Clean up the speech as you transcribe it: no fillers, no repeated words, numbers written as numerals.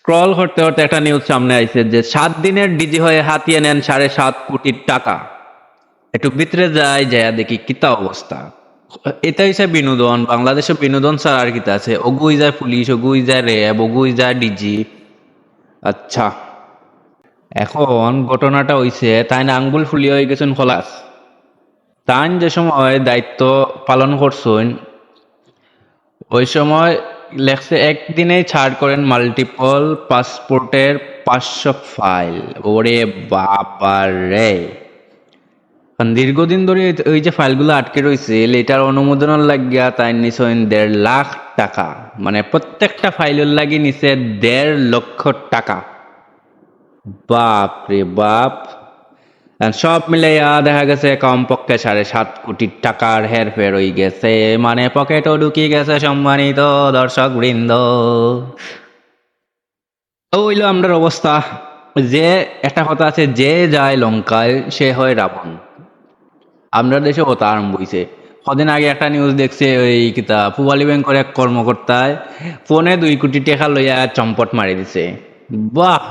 Scroll করতে করতে একটা নিউজ সামনে আইছে যে 7 দিনের ডিজি হয়ে হাতিয়ে নেন 7.5 কোটি টাকা। একটু ভিতরে যায় দেখি কিতা অবস্থা। এটা হচ্ছে বিনোদন, বাংলাদেশে বিনোদন ছাড়া আর কিতা আছে? ওগুই যায় পুলিশ, ওগুই যায় র্যাব, ওগুই যায় ডিজি। আচ্ছা, এখন ঘটনাটা হইছে তাই না আঙ্গুল ফুলিয়ে হয়ে গেছেন খলাস। তাই যে সময় দায়িত্ব পালন করছেন ওই সময় লেখছে একদিনেই ছাড় করেন মাল্টিপল পাসপোর্টের 500 ফাইল। ওরে বাবারে! কারণ দীর্ঘদিন ধরে ওই যে ফাইলগুলো আটকে রয়েছে এটার অনুমোদনের লাগিয়া তাই নিছেন 1.5 লাখ টাকা। মানে প্রত্যেকটা ফাইলের লাগি নিছে 1.5 লক্ষ টাকা। বাপ রে বাপ! আর সব মিলাইয়া দেখা গেছে কমপক্ষে 7.5 কোটি টাকার হেরফের হয়ে গেছে। মানে পকেটও ঢুকিয়ে গেছে সম্মানিত দর্শক বৃন্দ। হইলো আমরার অবস্থা। যে একটা কথা আছে, যে যায় লঙ্কায় সে হয় রাবণ। আমরা দেশে কথা আরম্ভ হইছে। কদিন আগে একটা নিউজ দেখছে, ওই কিতা পূবালী ব্যাংকের এক কর্মকর্তায় ফোনে 2 কোটি টাকা লইয়া চম্পট মারি দিছে। বাহ!